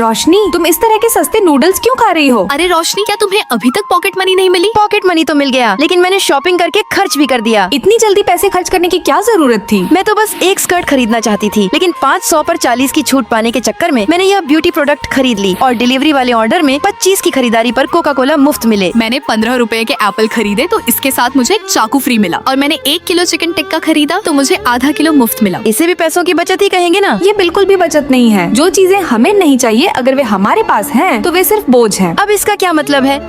रोशनी, तुम इस तरह के सस्ते नूडल्स क्यों खा रही हो? अरे रोशनी, क्या तुम्हें अभी तक पॉकेट मनी नहीं मिली? पॉकेट मनी तो मिल गया, लेकिन मैंने शॉपिंग करके खर्च भी कर दिया। इतनी जल्दी पैसे खर्च करने की क्या जरूरत थी? मैं तो बस एक स्कर्ट खरीदना चाहती थी, लेकिन 500 पर 40 की छूट पाने के चक्कर में मैंने यह ब्यूटी प्रोडक्ट खरीद ली और डिलीवरी वाले ऑर्डर में 25 की खरीदारी पर कोका कोला मुफ्त मिले। मैंने 15 रुपए के एप्पल खरीदे तो इसके साथ मुझे एक चाकू फ्री मिला, और मैंने 1 किलो चिकन टिक्का खरीदा तो मुझे आधा किलो मुफ्त मिला। इसे भी पैसों की बचत ही कहेंगे ना? ये बिल्कुल भी बचत नहीं है। जो चीजें हमें नहीं चाहिए अगर वे हमारे पास हैं, तो वे सिर्फ बोझ हैं। अब इसका क्या मतलब है?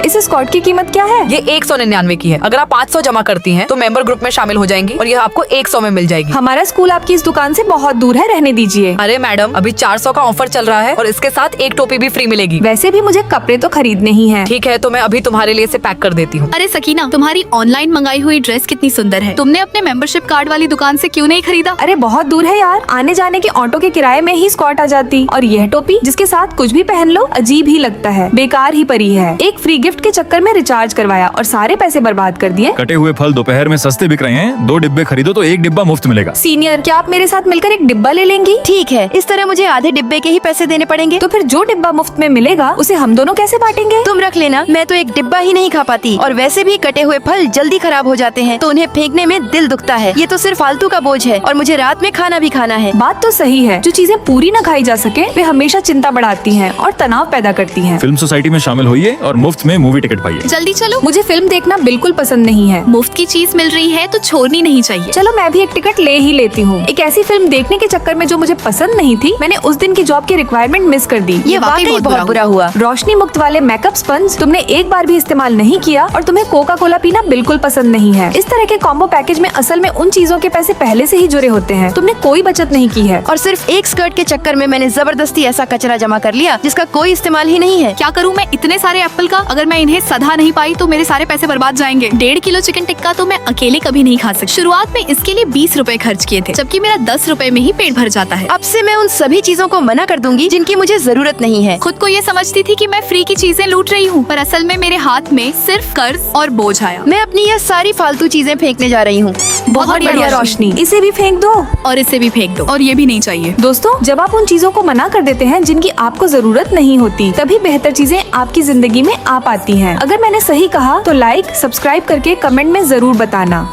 इस स्कर्ट की कीमत क्या है? ये 199 की है। अगर आप 500 जमा करती हैं तो मेंबर ग्रुप में शामिल हो जाएंगी और यह आपको 100 में मिल जाएगी। हमारा स्कूल आपकी इस दुकान से बहुत दूर है, रहने दीजिए। अरे मैडम, अभी 400 का ऑफर चल रहा है और इसके साथ एक टोपी भी फ्री मिलेगी। वैसे भी मुझे कपड़े तो खरीदने ही हैं। ठीक है, तो मैं अभी तुम्हारे लिए इसे पैक कर देती हूँ। अरे सकीना, तुम्हारी ऑनलाइन मंगाई हुई ड्रेस कितनी सुंदर है। तुमने अपने मेंबरशिप कार्ड वाली दुकान से क्यों नहीं खरीदा? अरे बहुत दूर है यार, आने जाने के ऑटो के किराए में ही स्कर्ट आ जाती। और यह टोपी जिसके साथ कुछ भी पहन लो अजीब ही लगता है, बेकार ही पड़ी है। एक फ्री गिफ्ट के चक्कर में रिचार्ज करवाया और सारे पैसे बर्बाद कर दिए। कटे हुए फल दोपहर में सस्ते बिक रहे हैं। 2 डिब्बे खरीदो तो 1 डिब्बा मुफ्त मिलेगा। सीनियर, क्या आप मेरे साथ मिलकर एक डिब्बा ले लेंगी? ठीक है, इस तरह मुझे आधे डिब्बे के ही पैसे देने पड़ेंगे। तो फिर जो डिब्बा मुफ्त में मिलेगा उसे हम दोनों कैसे बांटेंगे? तुम रख लेना, मैं तो एक डिब्बा ही नहीं खा पाती, और वैसे भी कटे हुए फल जल्दी खराब हो जाते हैं तो उन्हें फेंकने में दिल दुखता है। ये तो सिर्फ फालतू का बोझ है और मुझे रात में खाना भी खाना है। बात तो सही है, जो चीजें पूरी न खाई जा सके वे हमेशा चिंता बढ़ाती हैं और तनाव पैदा करती हैं। फिल्म सोसाइटी में शामिल होइए और मुफ्त में मूवी टिकट पाइए। जल्दी चलो, मुझे फिल्म देखना बिल्कुल पसंद नहीं है। मुफ्त की चीज मिल रही है तो छोड़नी नहीं चाहिए। चलो मैं भी एक टिकट ले ही लेती हूँ। एक ऐसी फिल्म देखने के चक्कर में जो मुझे पसंद नहीं थी, मैंने उस दिन की जॉब की रिक्वायरमेंट मिस कर दी। ये वाकई बहुत बुरा हुआ। रोशनी मुक्त वाले मेकअप स्पंज तुमने एक बार भी इस्तेमाल नहीं किया और तुम्हें कोका कोला पीना बिल्कुल पसंद नहीं है। इस तरह के कॉम्बो पैकेज में असल में उन चीजों के पैसे पहले से ही जुड़े होते हैं। तुमने कोई बचत नहीं की है और सिर्फ एक स्कर्ट के चक्कर में मैंने जबरदस्ती ऐसा कचरा जमा कर लिया जिसका कोई इस्तेमाल ही नहीं है। क्या करूँ मैं इतने सारे एप्पल का? अगर मैं इन्हें सधा नहीं पाई तो मेरे सारे पैसे बर्बाद जाएंगे। 1.5 किलो चिकन टिक्का तो मैं अकेले कभी नहीं खा सकती। शुरुआत में इसके लिए 20 रुपए खर्च किए थे, जबकि मेरा 10 रुपए में ही पेट भर जाता है। अब से मैं उन सभी चीजों को मना कर दूंगी जिनकी मुझे जरूरत नहीं है। खुद को ये समझती थी कि मैं फ्री की चीजें लूट रही हूँ, पर असल में मेरे हाथ में सिर्फ कर्ज और बोझ आया। मैं अपनी यह सारी फालतू चीजें फेंकने जा रही हूँ। बहुत बढ़िया रोशनी, इसे भी फेंक दो और इसे भी फेंक दो, और ये भी नहीं चाहिए। दोस्तों, जब आप उन चीजों को मना कर देते हैं जिनकी आपको जरूरत नहीं होती, तभी बेहतर चीजें आपकी जिंदगी में आ पाती हैं। अगर मैंने सही कहा तो लाइक, सब्सक्राइब करके कमेंट में जरूर बताना।